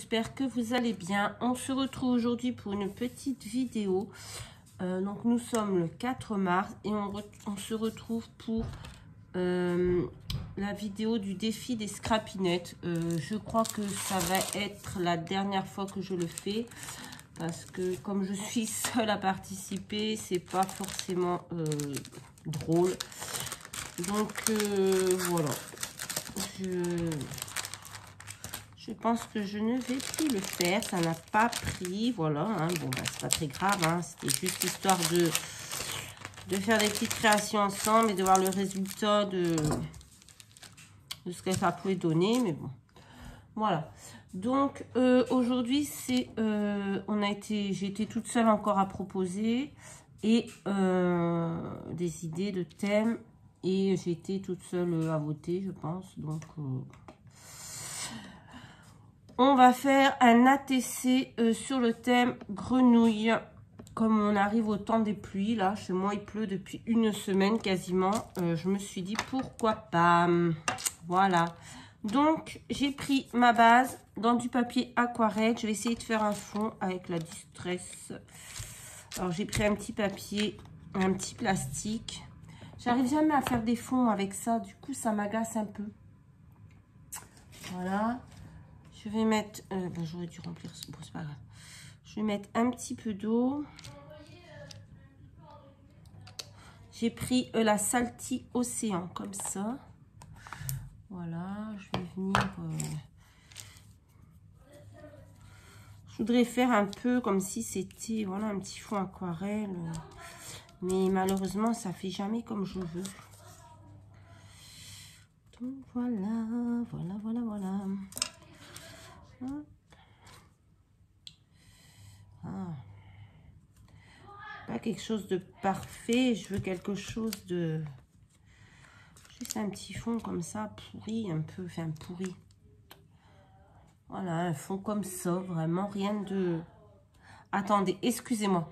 j'espère que vous allez bien. On se retrouve aujourd'hui pour une petite vidéo. Donc nous sommes le 4 mars et on se retrouve pour la vidéo du défi des scrapinettes. Je crois que ça va être la dernière fois que je le fais. Parce que comme je suis seule à participer, c'est pas forcément drôle. Donc voilà. Je pense que je ne vais plus le faire. Ça n'a pas pris. Voilà. Hein. Bon, bah, c'est pas très grave. Hein. C'était juste histoire de faire des petites créations ensemble et de voir le résultat de ce que ça pouvait donner. Mais bon. Voilà. Donc, aujourd'hui, c'est... j'ai été toute seule encore à proposer. Et des idées de thèmes. Et j'ai été toute seule à voter, je pense. Donc... on va faire un ATC sur le thème grenouille. Comme on arrive au temps des pluies, là, chez moi, il pleut depuis une semaine quasiment. Je me suis dit, pourquoi pas. Voilà. Donc, j'ai pris ma base dans du papier aquarelle. Je vais essayer de faire un fond avec la Distress. Alors, j'ai pris un petit papier, un petit plastique. J'arrive jamais à faire des fonds avec ça. Du coup, ça m'agace un peu. Voilà. Je vais mettre... j'aurais dû remplir ce... Bon, c'est pas grave. Je vais mettre un petit peu d'eau. J'ai pris la Salty Océan, comme ça. Voilà, je vais venir... je voudrais faire un peu comme si c'était... Voilà, un petit fond aquarelle. Mais malheureusement, ça fait jamais comme je veux. Donc, voilà, voilà. Ah. Pas quelque chose de parfait, je veux quelque chose de juste un petit fond comme ça, pourri un peu, enfin pourri. Voilà, un fond comme ça, vraiment rien de... Attendez, excusez-moi.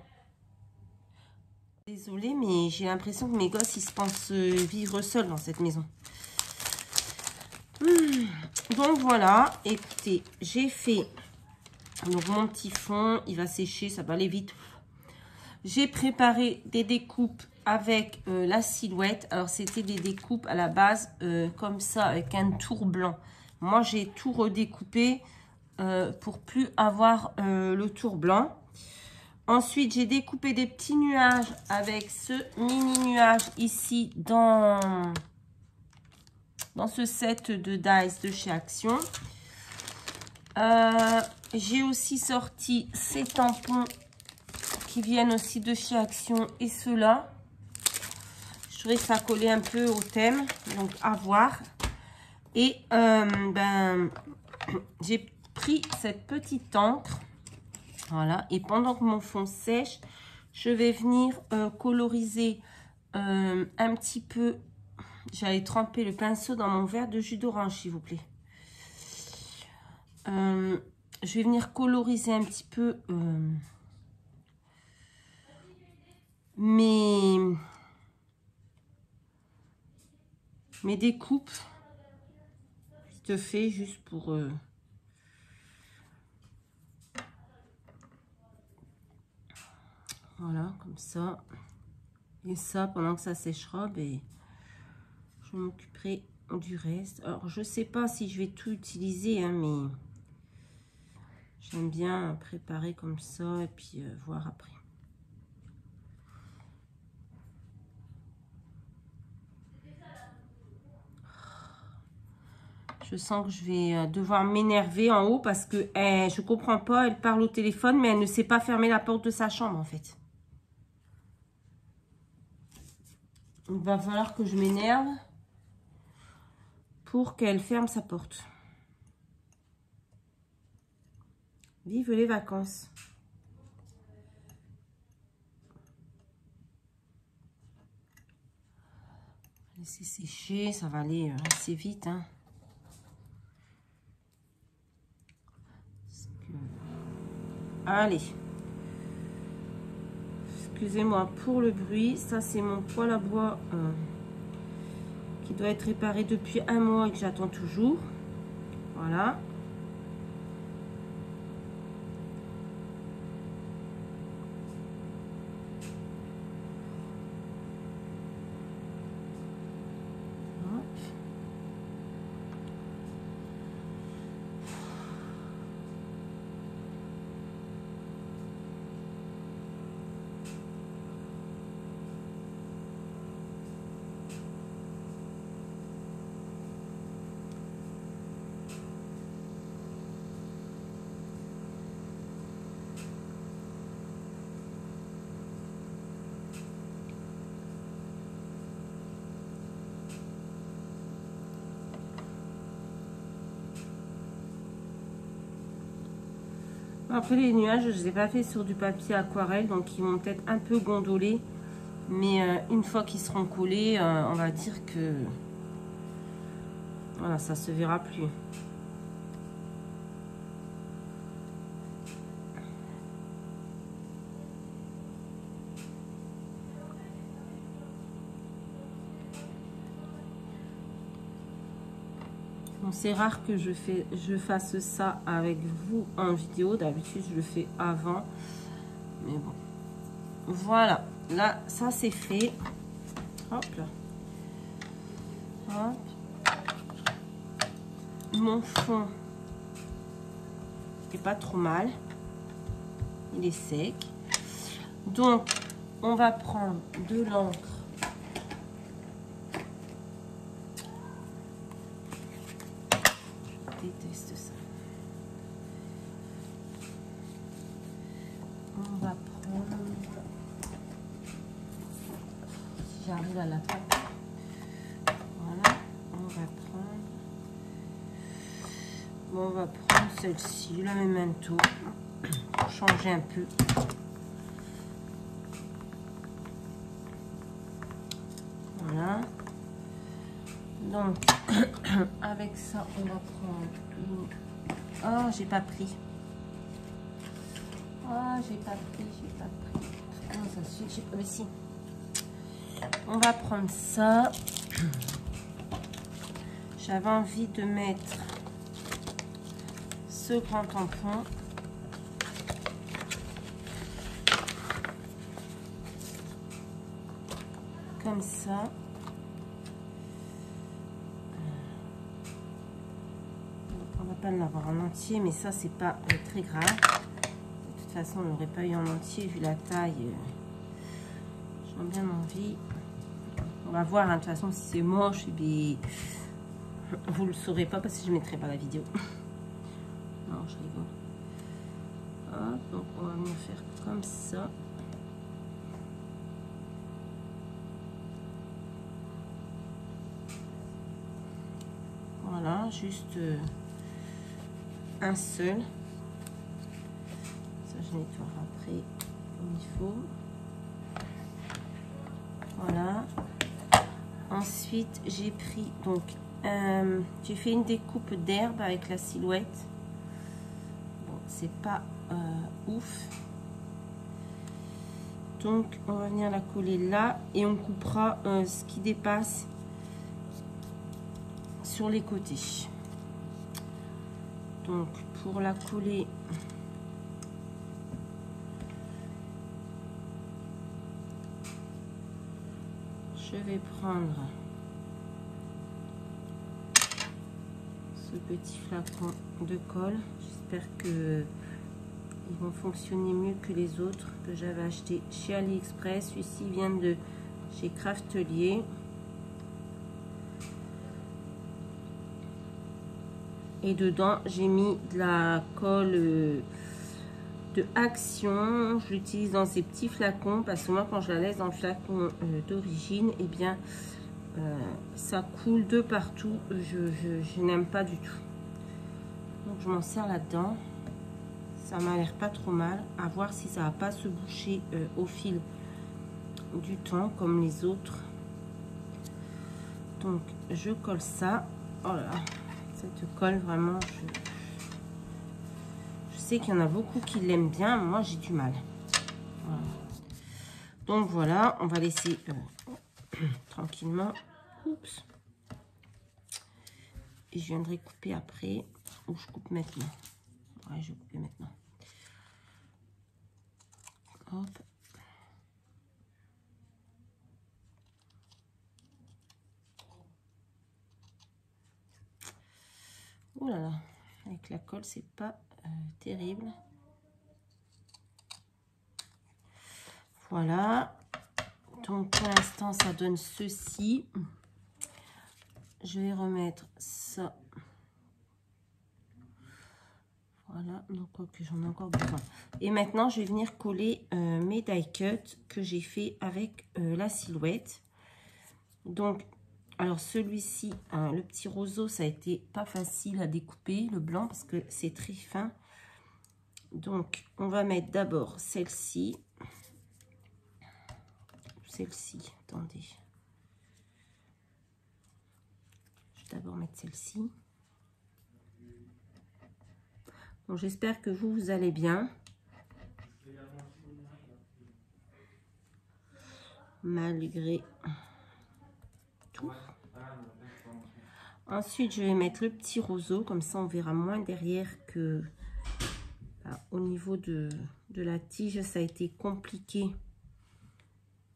Désolée, mais j'ai l'impression que mes gosses, ils se pensent vivre seuls dans cette maison. Donc voilà, écoutez, j'ai fait donc mon petit fond, il va sécher, ça va aller vite. J'ai préparé des découpes avec la silhouette. Alors, c'était des découpes à la base comme ça, avec un tour blanc. Moi, j'ai tout redécoupé pour plus avoir le tour blanc. Ensuite, j'ai découpé des petits nuages avec ce mini nuage ici dans ce set de dies de chez Action. J'ai aussi sorti ces tampons qui viennent aussi de chez Action et ceux-là. Je trouvais que ça collait un peu au thème, donc à voir. Et j'ai pris cette petite encre, voilà. Et pendant que mon fond sèche, je vais venir coloriser un petit peu. J'allais tremper le pinceau dans mon verre de jus d'orange, s'il vous plaît. Je vais venir coloriser un petit peu mes découpes. Vite fait, juste pour... voilà, comme ça. Et ça, pendant que ça séchera, ben, je m'occuperai du reste. Alors, je sais pas si je vais tout utiliser, hein, mais j'aime bien préparer comme ça et puis voir après. Je sens que je vais devoir m'énerver en haut parce que je comprends pas. Elle parle au téléphone, mais elle ne sait pas fermer la porte de sa chambre, en fait. Il va falloir que je m'énerve pour qu'elle ferme sa porte. Vive les vacances. Laisser sécher, ça va aller assez vite, hein. Allez. Excusez-moi pour le bruit. Ça, c'est mon poêle à bois qui doit être réparé depuis un mois et que j'attends toujours. Voilà. Après les nuages, je ne les ai pas fait sur du papier aquarelle, donc ils vont peut-être un peu gondoler. Mais une fois qu'ils seront collés, on va dire que voilà, ça se verra plus. Bon, c'est rare que je fasse ça avec vous en vidéo. D'habitude, je le fais avant. Mais bon. Voilà. Là, ça, c'est fait. Hop là. Hop. Mon fond n'est pas trop mal. Il est sec. Donc, on va prendre de l'encre. Déteste ça. On va prendre, si j'arrive à l'attraper, voilà, on va prendre, bon, on va prendre celle-ci, la Memento, pour changer un peu. Voilà. Donc, avec ça, on va prendre une... Oh, j'ai pas pris. Ah, j'ai pas pris. Comment ça se fait? J'ai pas... Mais si. On va prendre ça. J'avais envie de mettre ce grand tampon. Comme ça. On va pas l'avoir en entier, mais ça, c'est pas très grave. De toute façon, on n'aurait pas eu en entier vu la taille. J'ai bien envie. On va voir, hein, de toute façon, si c'est moche, et bien, vous le saurez pas parce que je ne mettrai pas la vidéo. Non, je rigole. Hop, donc on va venir faire comme ça. Voilà, juste un seul. Ça, je nettoie après comme il faut. Voilà. Ensuite, j'ai pris, donc, j'ai fait une découpe d'herbe avec la silhouette. Bon, c'est pas ouf. Donc, on va venir la coller là et on coupera ce qui dépasse sur les côtés. Donc, pour la coller, je vais prendre ce petit flacon de colle. J'espère que ils vont fonctionner mieux que les autres que j'avais acheté chez AliExpress. Celui-ci vient de chez Craftelier. Et dedans, j'ai mis de la colle de Action. Je l'utilise dans ces petits flacons parce que moi, quand je la laisse dans le flacon d'origine, eh bien, ça coule de partout. Je n'aime pas du tout. Donc, je m'en sers là-dedans. Ça m'a l'air pas trop mal. À voir si ça va pas se boucher au fil du temps comme les autres. Donc, je colle ça. Oh là là, cette colle, vraiment, je sais qu'il y en a beaucoup qui l'aiment bien. Moi, j'ai du mal. Voilà. Donc, voilà, on va laisser tranquillement. Oups. Et je viendrai couper après. Ou je coupe maintenant. Ouais, je vais couper maintenant. Hop. Oh là là, avec la colle, c'est pas terrible. Voilà. Donc pour l'instant, ça donne ceci. Je vais remettre ça. Voilà, donc que j'en ai encore besoin. Et maintenant, je vais venir coller mes die cuts que j'ai fait avec la silhouette. Donc, alors celui-ci, le petit roseau, ça a été pas facile à découper, le blanc, parce que c'est très fin. Donc, on va mettre d'abord celle-ci. Celle-ci, attendez. Je vais d'abord mettre celle-ci. Bon, j'espère que vous allez bien. Malgré tout. Ensuite, je vais mettre le petit roseau. Comme ça, on verra moins derrière que... au niveau de la tige, ça a été compliqué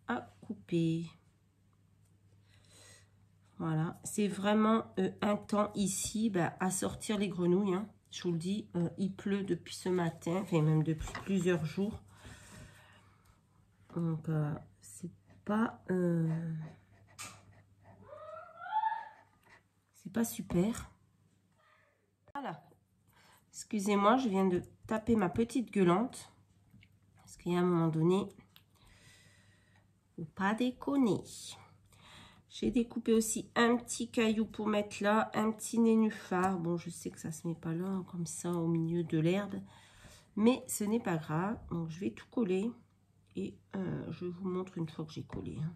à couper. Voilà, c'est vraiment un temps ici à sortir les grenouilles. Hein. Je vous le dis, il pleut depuis ce matin, enfin même depuis plusieurs jours. Donc, c'est pas super. Voilà. Excusez-moi, je viens de taper ma petite gueulante. Parce qu'il y a un moment donné, faut pas déconner. J'ai découpé aussi un petit caillou pour mettre là, un petit nénuphar. Bon, je sais que ça se met pas là, comme ça, au milieu de l'herbe. Mais ce n'est pas grave. Donc, je vais tout coller. Et je vous montre une fois que j'ai collé. Hein.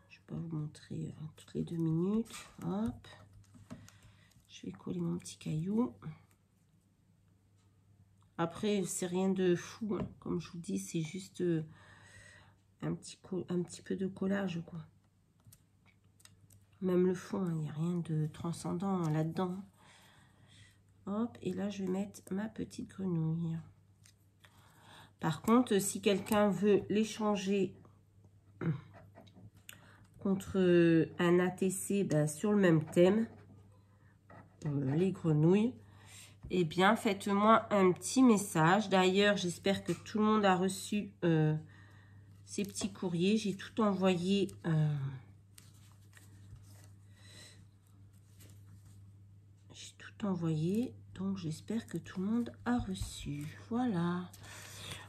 Je vais pas vous montrer toutes les 2 minutes. Hop. Je vais coller mon petit caillou. Après, c'est rien de fou. Hein. Comme je vous dis, c'est juste un petit peu de collage, quoi. Même le fond, il n'y a rien de transcendant là-dedans. Hop, et là, je vais mettre ma petite grenouille. Par contre, si quelqu'un veut l'échanger contre un ATC sur le même thème, les grenouilles, eh bien, faites-moi un petit message. D'ailleurs, j'espère que tout le monde a reçu ces petits courriers. J'ai tout envoyé... envoyé, donc j'espère que tout le monde a reçu. Voilà.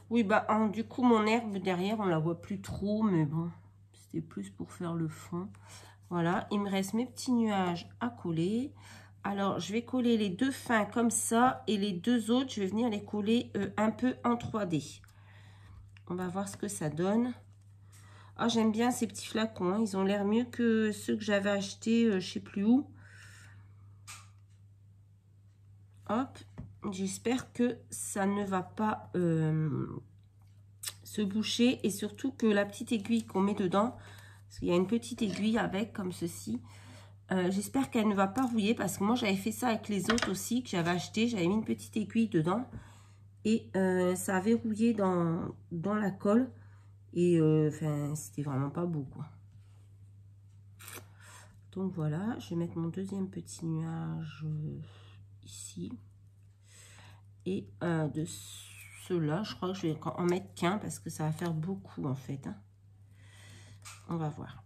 Oui, du coup mon herbe derrière on la voit plus trop, mais bon, c'était plus pour faire le fond. Voilà, il me reste mes petits nuages à coller. Alors je vais coller les 2 fins comme ça, et les 2 autres je vais venir les coller un peu en 3D. On va voir ce que ça donne. Ah, j'aime bien ces petits flacons, hein. Ils ont l'air mieux que ceux que j'avais achetés je sais plus où. Hop, j'espère que ça ne va pas se boucher, et surtout que la petite aiguille qu'on met dedans, parce qu'il y a une petite aiguille avec comme ceci, j'espère qu'elle ne va pas rouiller, parce que moi j'avais fait ça avec les autres aussi que j'avais acheté, j'avais mis une petite aiguille dedans et ça avait rouillé dans la colle, et enfin c'était vraiment pas beau, quoi. Donc voilà, je vais mettre mon deuxième petit nuage ici. Et de ceux-là, je crois que je vais en mettre qu'un, parce que ça va faire beaucoup en fait. Hein. On va voir.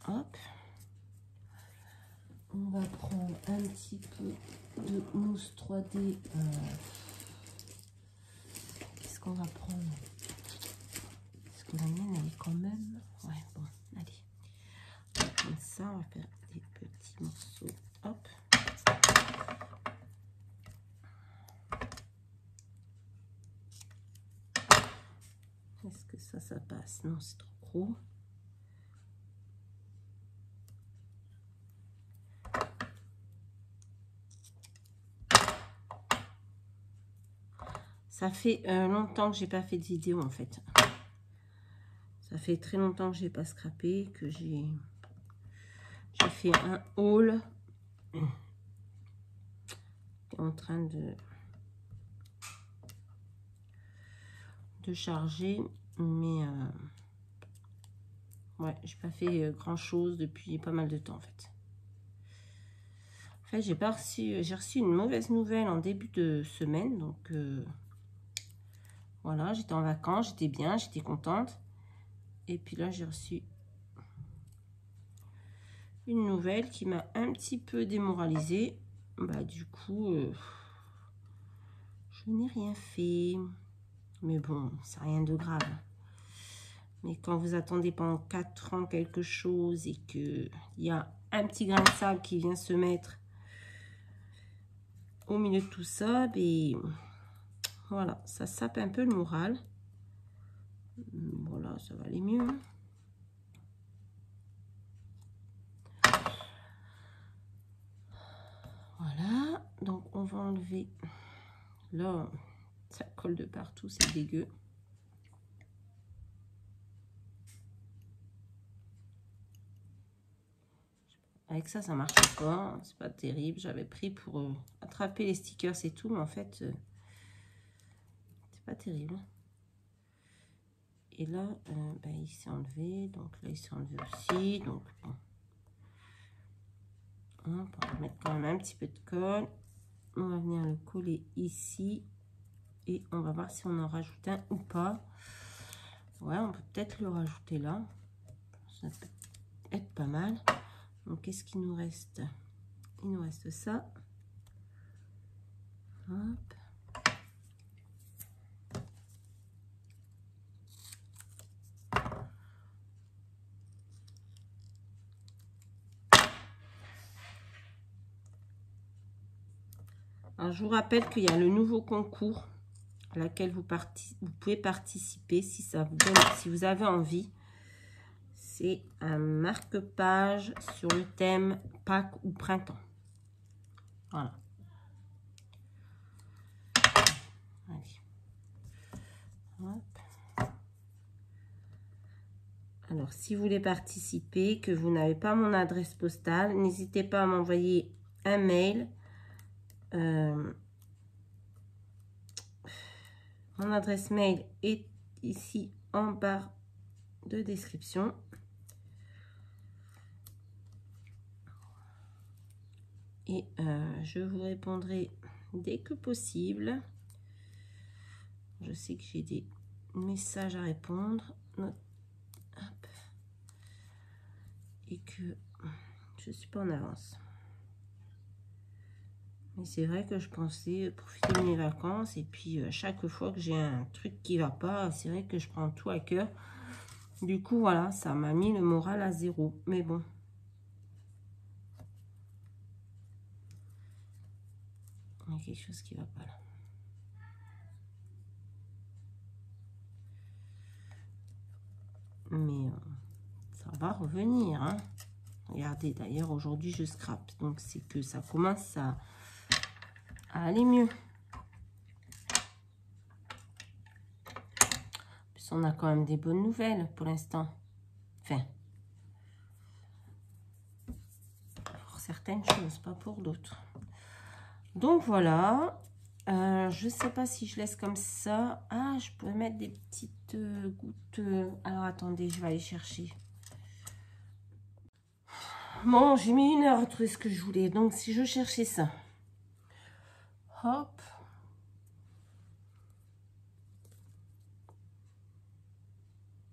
Hop. On va prendre un petit peu de mousse 3D. Qu'est-ce qu'on va prendre? Parce que la mienne, elle est quand même... Ouais, bon, allez. Comme ça, on va faire des petits morceaux. Hop. Est-ce que ça passe? Non, c'est trop gros. Ça fait longtemps que j'ai pas fait de vidéo en fait. Ça fait très longtemps que j'ai pas scrappé, que j'ai fait un haul. En train de charger, mais ouais, j'ai pas fait grand chose depuis pas mal de temps en fait. En fait, j'ai reçu une mauvaise nouvelle en début de semaine, donc voilà, j'étais en vacances, j'étais bien, j'étais contente, et puis là j'ai reçu une nouvelle qui m'a un petit peu démoralisée. Du coup, je n'ai rien fait. Mais bon, c'est rien de grave. Mais quand vous attendez pendant 4 ans quelque chose et qu'il y a un petit grain de sable qui vient se mettre au milieu de tout ça, Voilà, ça sape un peu le moral. Voilà, ça va aller mieux. Voilà, donc on va enlever. Là, ça colle de partout, c'est dégueu. Avec ça, ça marche pas. C'est pas terrible. J'avais pris pour attraper les stickers et tout, mais en fait, c'est pas terrible. Et là, ben, il s'est enlevé. Donc là, il s'est enlevé aussi. Donc, bon. On va mettre quand même un petit peu de colle. On va venir le coller ici. Et on va voir si on en rajoute un ou pas. Ouais, on peut peut-être le rajouter là. Ça peut être pas mal. Donc, qu'est-ce qu'il nous reste? Il nous reste ça. Hop. Alors, je vous rappelle qu'il y a le nouveau concours à laquelle vous pouvez participer si ça vous donne, si vous avez envie. C'est un marque-page sur le thème Pâques ou printemps. Voilà. Allez. Hop. Alors, si vous voulez participer, que vous n'avez pas mon adresse postale, n'hésitez pas à m'envoyer un mail. Mon adresse mail est ici en barre de description. Et je vous répondrai dès que possible. Je sais que j'ai des messages à répondre. Hop. Et que je ne suis pas en avance. Mais c'est vrai que je pensais profiter de mes vacances. Et puis, chaque fois que j'ai un truc qui ne va pas, c'est vrai que je prends tout à cœur. Du coup, voilà, ça m'a mis le moral à zéro. Mais bon. Il y a quelque chose qui ne va pas là. Mais ça va revenir. Hein. Regardez, d'ailleurs, aujourd'hui, je scrape. Donc, c'est que ça commence à aller mieux. Puis, on a quand même des bonnes nouvelles pour l'instant. Enfin, pour certaines choses, pas pour d'autres. Donc, voilà. Je ne sais pas si je laisse comme ça. Ah, je pourrais mettre des petites gouttes. Alors, attendez, je vais aller chercher. Bon, j'ai mis 1 heure à trouver ce que je voulais. Donc, si je cherchais ça. Hop.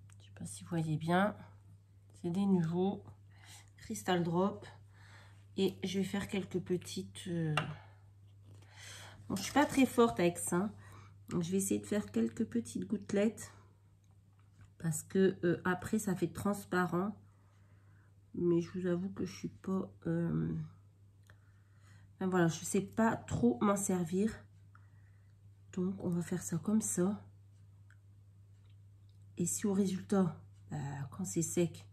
Je ne sais pas si vous voyez bien. C'est des nouveaux. Crystal Drop. Et je vais faire quelques petites... Bon, je ne suis pas très forte avec ça. Donc, je vais essayer de faire quelques petites gouttelettes. Parce que après, ça fait transparent. Mais je vous avoue que je suis pas... Enfin, voilà, je sais pas trop m'en servir. Donc, on va faire ça comme ça. Et si au résultat, quand c'est sec,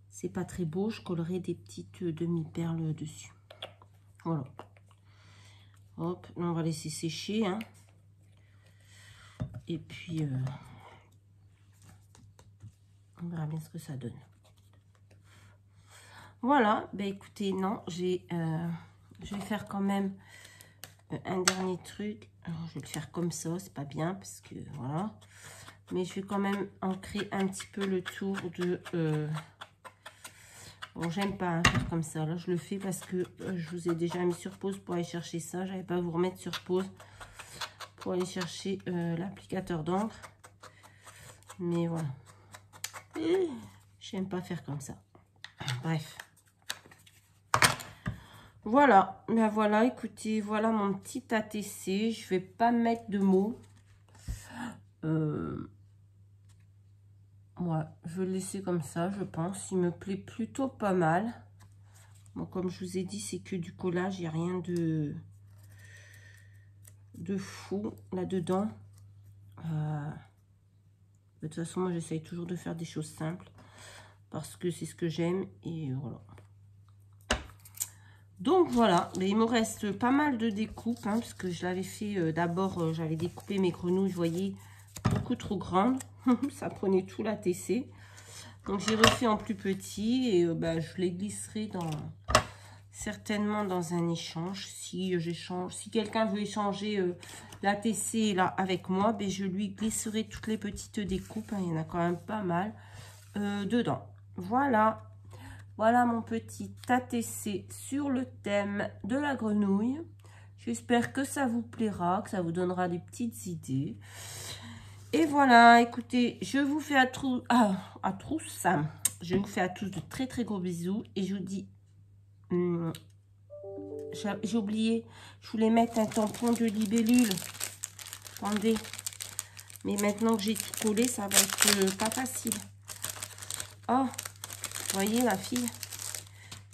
c'est pas très beau, je collerai des petites demi-perles dessus. Voilà. Hop, là, on va laisser sécher. Hein. Et puis, on verra bien ce que ça donne. Voilà, ben écoutez, non, je vais faire quand même un dernier truc. Alors, je vais le faire comme ça, c'est pas bien parce que voilà. Mais je vais quand même ancrer un petit peu le tour de... Bon, j'aime pas faire comme ça. Là, je le fais parce que je vous ai déjà mis sur pause pour aller chercher ça. J'avais pas à vous remettre sur pause pour aller chercher l'applicateur d'encre. Mais voilà. J'aime pas faire comme ça. Bref. Voilà, ben voilà, écoutez, voilà mon petit ATC. Je vais pas mettre de mots. Ouais, je vais le laisser comme ça, je pense. Il me plaît plutôt pas mal. Bon, comme je vous ai dit, c'est que du collage, il n'y a rien de fou là-dedans. De toute façon, moi, j'essaye toujours de faire des choses simples parce que c'est ce que j'aime. Et voilà. Donc, voilà. Mais il me reste pas mal de découpes hein, parce que je l'avais fait d'abord. J'avais découpé mes grenouilles, vous voyez, beaucoup trop grandes. Ça prenait tout la TC. Donc, j'ai refait en plus petit et je les glisserai certainement dans un échange. Si quelqu'un veut échanger la TC là avec moi, je lui glisserai toutes les petites découpes. Hein, il y en a quand même pas mal dedans. Voilà. Voilà mon petit ATC sur le thème de la grenouille. J'espère que ça vous plaira, que ça vous donnera des petites idées. Et voilà, écoutez, je vous fais je vous fais à tous de très très gros bisous. Et je vous dis, j'ai oublié, je voulais mettre un tampon de libellule. Attendez, mais maintenant que j'ai tout collé, ça va être pas facile. Oh, vous voyez la fille,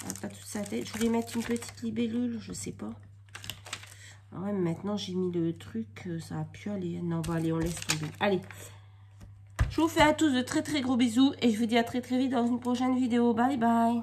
elle n'a pas toute sa tête. Je voulais mettre une petite libellule, je sais pas. Ah ouais, mais maintenant j'ai mis le truc, ça a pu aller. Non, bon allez, on laisse tomber. Allez, je vous fais à tous de très très gros bisous et je vous dis à très très vite dans une prochaine vidéo. Bye bye.